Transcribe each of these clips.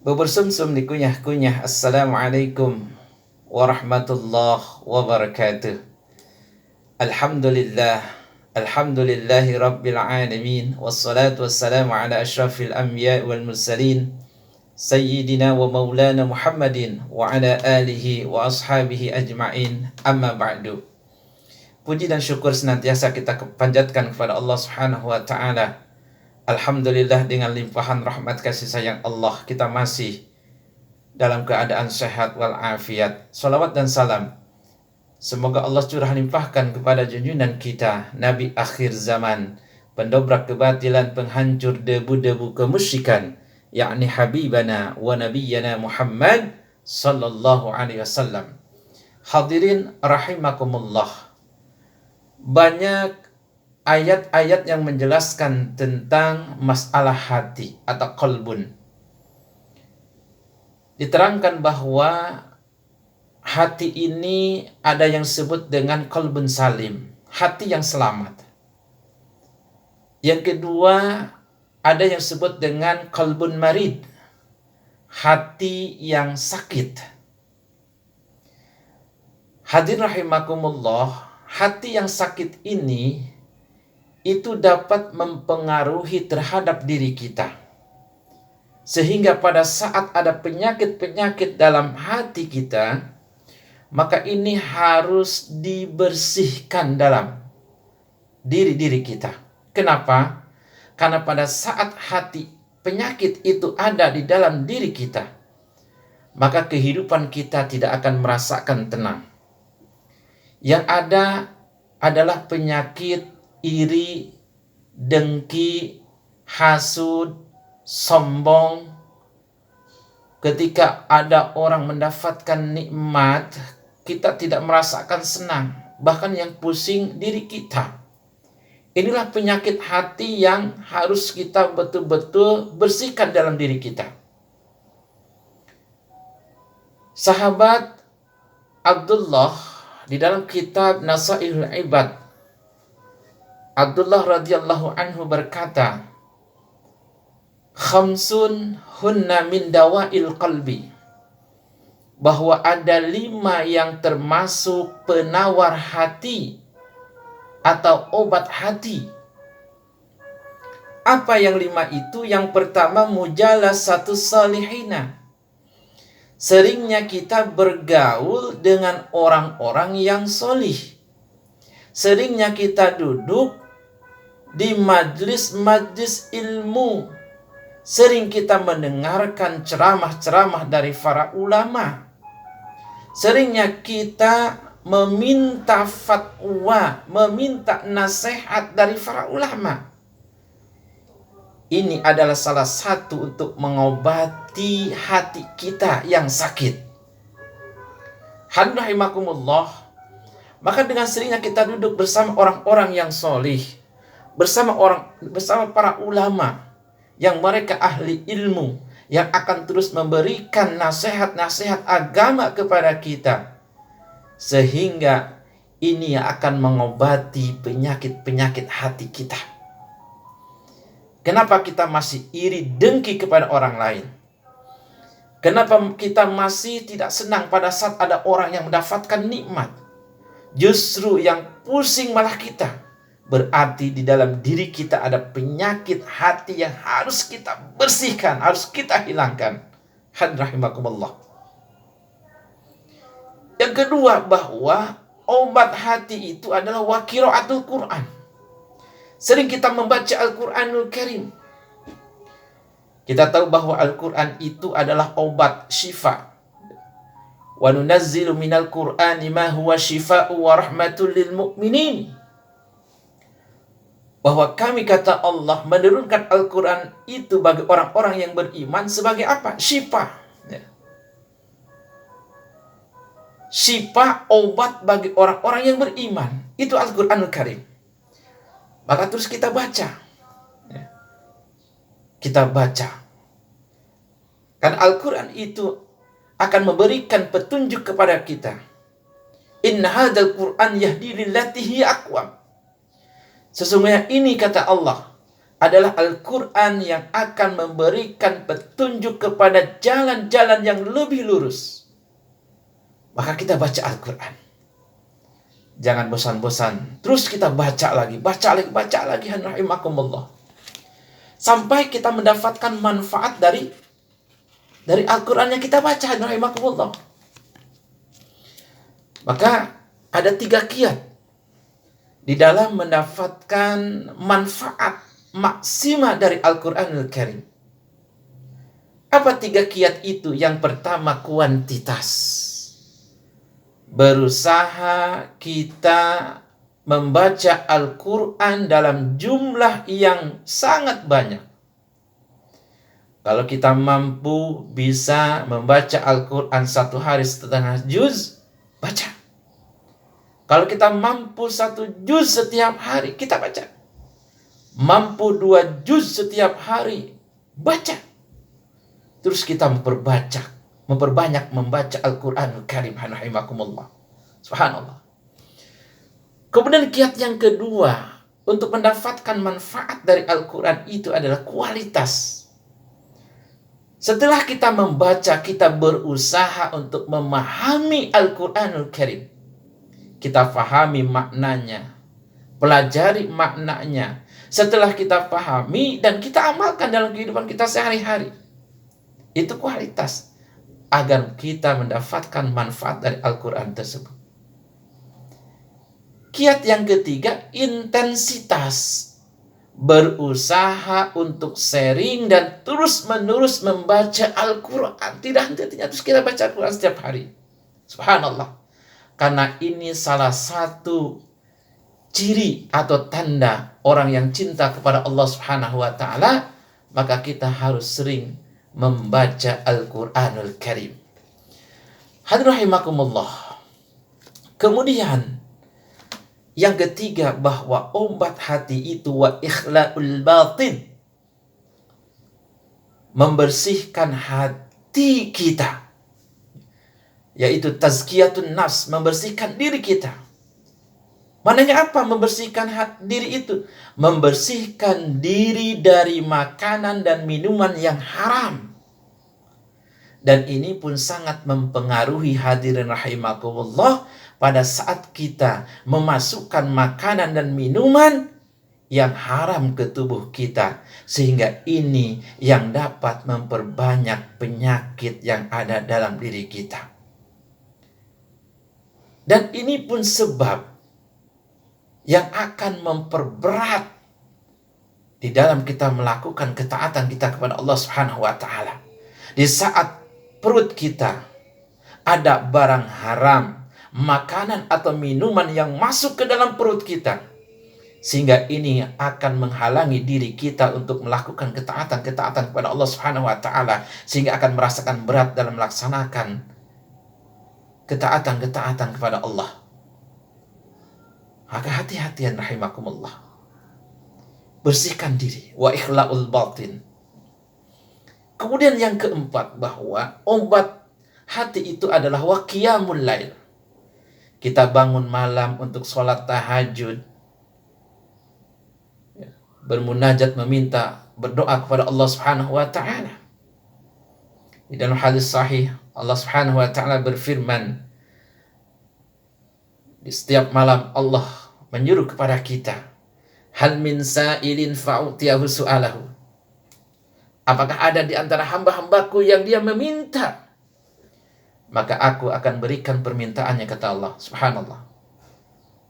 Bubur sumsum dikunyah-kunyah. Assalamualaikum warahmatullahi wabarakatuh. Alhamdulillah. Alhamdulillahi rabbil alamin. Wassalatu wassalamu ala ashrafil anbiya wal mursalin. Sayyidina wa maulana Muhammadin wa ala alihi wa ashabihi ajma'in. Amma ba'du. Puji dan syukur senantiasa kita panjatkan kepada Allah Subhanahu wa taala. Alhamdulillah, dengan limpahan rahmat kasih sayang Allah kita masih dalam keadaan sehat walafiat. Salawat dan salam semoga Allah curah limpahkan kepada junjungan kita, Nabi akhir zaman, pendobrak kebatilan, penghancur debu-debu kemusyrikan, yakni Habibana wa Nabiyyana Muhammad sallallahu alaihi wasallam. Hadirin rahimakumullah. Banyak ayat-ayat yang menjelaskan tentang masalah hati atau qalbun. Diterangkan bahwa hati ini ada yang disebut dengan qalbun salim, hati yang selamat. Yang kedua, ada yang disebut dengan qalbun marid, hati yang sakit. Hadirin rahimakumullah, hati yang sakit ini itu dapat mempengaruhi terhadap diri kita. Sehingga pada saat ada penyakit-penyakit dalam hati kita, maka ini harus dibersihkan dalam diri-diri kita. Kenapa? Karena pada saat hati penyakit itu ada di dalam diri kita, maka kehidupan kita tidak akan merasakan tenang. Yang ada adalah penyakit iri, dengki, hasud, sombong. Ketika ada orang mendapatkan nikmat, kita tidak merasakan senang, bahkan yang pusing diri kita. Inilah penyakit hati yang harus kita betul-betul bersihkan dalam diri kita. Sahabat Abdullah di dalam kitab Nasaihul Ibad, Abdullah radhiyallahu anhu berkata, khamsun hunna min dawa'il qalbi, bahwa ada 5 yang termasuk penawar hati atau obat hati. Apa yang 5 itu? Yang pertama, mujalasatu salihina. Seringnya kita bergaul dengan orang-orang yang solih. Seringnya kita duduk di majlis-majlis ilmu. Sering kita mendengarkan ceramah-ceramah dari para ulama. Seringnya kita meminta fatwa, meminta nasihat dari para ulama. Ini adalah salah satu untuk mengobati hati kita yang sakit. Alhamdulillah. Maka dengan seringnya kita duduk bersama orang-orang yang solih, bersama para ulama yang mereka ahli ilmu, yang akan terus memberikan nasihat-nasihat agama kepada kita, sehingga ini akan mengobati penyakit-penyakit hati kita. Kenapa kita masih iri dengki kepada orang lain? Kenapa kita masih tidak senang pada saat ada orang yang mendapatkan nikmat? Justru yang pusing malah kita. Berarti di dalam diri kita ada penyakit hati yang harus kita bersihkan, harus kita hilangkan. Hadrahimakumullah. Yang kedua, bahwa obat hati itu adalah wa qiraatul Quran. Sering kita membaca Al-Quranul Karim. Kita tahu bahwa Al-Quran itu adalah obat syifa. Wa nunazzilu minal Qur'ani ma huwa syifa'u wa rahmatul lil mu'minin. Bahwa kami, kata Allah, menurunkan Al-Quran itu bagi orang-orang yang beriman sebagai apa? Syifa. Syifa, obat bagi orang-orang yang beriman. Itu Al-Quranul Karim. Maka terus kita baca. Kita baca. Karena Al-Quran itu akan memberikan petunjuk kepada kita. Inna hadzal Qur'an yahdi lillati hiya aqwam. Sesungguhnya ini, kata Allah, adalah Al-Quran yang akan memberikan petunjuk kepada jalan-jalan yang lebih lurus. Maka kita baca Al-Quran. Jangan bosan-bosan. Terus kita baca lagi. Rahimakumullah. Sampai kita mendapatkan manfaat dari Al-Quran yang kita baca. Rahimakumullah. Maka ada 3 kiat di dalam mendapatkan manfaat maksimal dari Al-Quranul Karim. Apa 3 kiat itu? Yang pertama, kuantitas. Berusaha kita membaca Al-Quran dalam jumlah yang sangat banyak. Kalau kita mampu bisa membaca Al-Quran 1 hari setengah juz, baca. Kalau kita mampu 1 juz setiap hari, kita baca. Mampu 2 juz setiap hari, baca. Terus kita memperbanyak membaca Al-Quranul Karim. Rahimakumullah. Subhanallah. Kemudian kiat yang kedua untuk mendapatkan manfaat dari Al-Quran itu adalah kualitas. Setelah kita membaca, kita berusaha untuk memahami Al-Quranul Karim. Kita pahami maknanya, pelajari maknanya. Setelah kita pahami dan kita amalkan dalam kehidupan kita sehari-hari. Itu kualitas agar kita mendapatkan manfaat dari Al-Quran tersebut. Kiat yang ketiga, intensitas. Berusaha untuk sharing dan terus-menerus membaca Al-Quran. Tidak henti-hentinya terus kita baca Al-Quran setiap hari. Subhanallah. Karena ini salah satu ciri atau tanda orang yang cinta kepada Allah Subhanahu wa taala, maka kita harus sering membaca Al-Qur'anul Karim. Hadirin rahimakumullah. Kemudian yang ketiga, bahwa obat hati itu wa ikhlaul batin, membersihkan hati kita, yaitu tazkiyatun nafs, membersihkan diri kita. Maknanya apa membersihkan diri itu? Membersihkan diri dari makanan dan minuman yang haram. Dan ini pun sangat mempengaruhi, hadirin rahimakumullah, pada saat kita memasukkan makanan dan minuman yang haram ke tubuh kita. Sehingga ini yang dapat memperbanyak penyakit yang ada dalam diri kita. Dan ini pun sebab yang akan memperberat di dalam kita melakukan ketaatan kita kepada Allah Subhanahu wa taala. Di saat perut kita ada barang haram, makanan atau minuman yang masuk ke dalam perut kita, sehingga ini akan menghalangi diri kita untuk melakukan ketaatan kepada Allah Subhanahu wa taala, sehingga akan merasakan berat dalam melaksanakan ketaatan kepada Allah. Maka hati-hatian rahimakumullah. Bersihkan diri. Wa ikhlaul batin. Kemudian yang keempat, bahwa obat hati itu adalah wa qiyamul lail. Kita bangun malam untuk sholat tahajud, bermunajat, meminta, berdoa kepada Allah Subhanahu wa taala. Di dalam hadis sahih, Allah Subhanahu wa taala berfirman, di setiap malam Allah menyuruh kepada kita, hal min sa'ilin fa'utiyahu su'alahu. Apakah ada di antara hamba-hambaku yang dia meminta, maka aku akan berikan permintaannya, kata Allah. Subhanallah.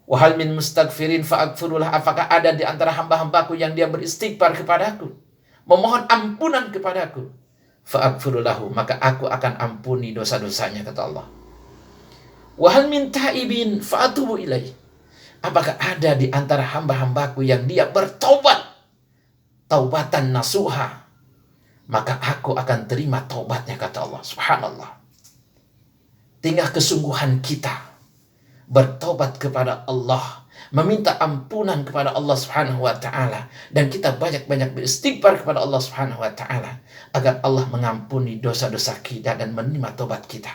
Wa hal min mustaghfirin fa'aghfirulah. Apakah ada di antara hamba-hambaku yang dia beristighfar kepadaku, memohon ampunan kepadaku, fa'aghfirulahu, maka aku akan ampuni dosa-dosanya, kata Allah. Wa hal min ta'ibin fa'atubu ilaih. Apakah ada di antara hamba-hambaku yang dia bertaubat, taubatan nasuha, maka aku akan terima taubatnya, kata Allah. Subhanallah. Tinggal kesungguhan kita bertaubat kepada Allah, meminta ampunan kepada Allah Subhanahu wa taala, dan kita banyak-banyak beristighfar kepada Allah Subhanahu wa taala agar Allah mengampuni dosa-dosa kita dan menerima taubat kita.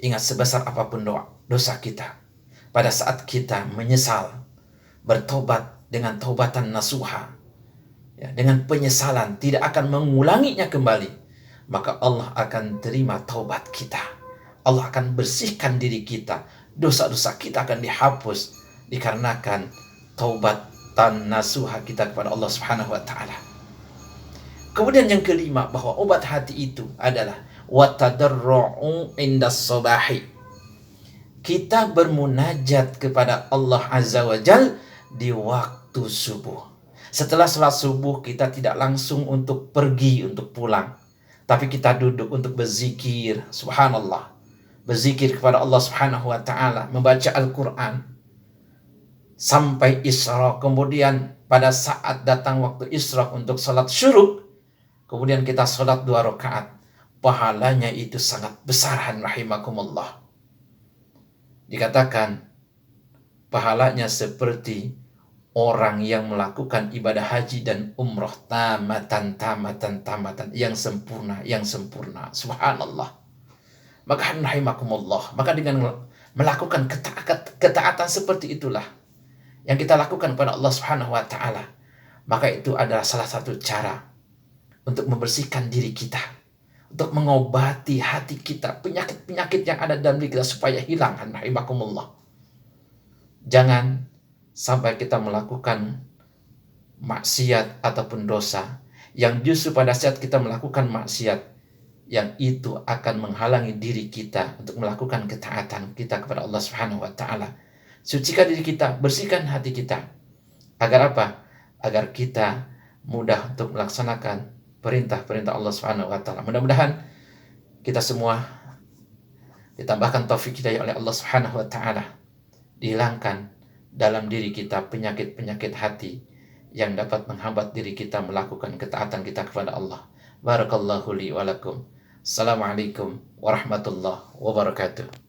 Ingat, sebesar apapun dosa kita, pada saat kita menyesal, bertobat dengan taubatan nasuha, ya, dengan penyesalan, tidak akan mengulanginya kembali, maka Allah akan terima taubat kita. Allah akan bersihkan diri kita. Dosa-dosa kita akan dihapus dikarenakan taubatan nasuha kita kepada Allah Subhanahu wa taala. Kemudian yang kelima, bahwa obat hati itu adalah watadarru'u indas sabahi. Kita bermunajat kepada Allah Azza wa Jal di waktu subuh. Setelah sholat subuh, kita tidak langsung untuk pergi, untuk pulang, tapi kita duduk untuk berzikir, subhanallah, berzikir kepada Allah Subhanahu wa taala, membaca Al-Qur'an sampai Isra. Kemudian pada saat datang waktu Isra untuk sholat syuruk, kemudian kita sholat 2 rakaat. Pahalanya itu sangat besar, rahimakumullah. Dikatakan pahalanya seperti orang yang melakukan ibadah haji dan umroh tamatan, yang sempurna, subhanallah. Maka rahimakumullah, maka dengan melakukan ketaatan seperti itulah yang kita lakukan kepada Allah Subhanahu wa taala, maka itu adalah salah satu cara untuk membersihkan diri kita, untuk mengobati hati kita, penyakit-penyakit yang ada dalam diri kita supaya hilang, rahimakumullah. Jangan sampai kita melakukan maksiat ataupun dosa yang justru pada saat kita melakukan maksiat, yang itu akan menghalangi diri kita untuk melakukan ketaatan kita kepada Allah Subhanahu wa taala. Sucikan diri kita, bersihkan hati kita. Agar apa? Agar kita mudah untuk melaksanakan perintah-perintah Allah Subhanahu wa taala. Mudah-mudahan kita semua ditambahkan taufik hidayah oleh Allah Subhanahu wa taala, dihilangkan dalam diri kita penyakit-penyakit hati yang dapat menghambat diri kita melakukan ketaatan kita kepada Allah. Barakallahu li wa lakum. Assalamualaikum warahmatullahi wabarakatuh.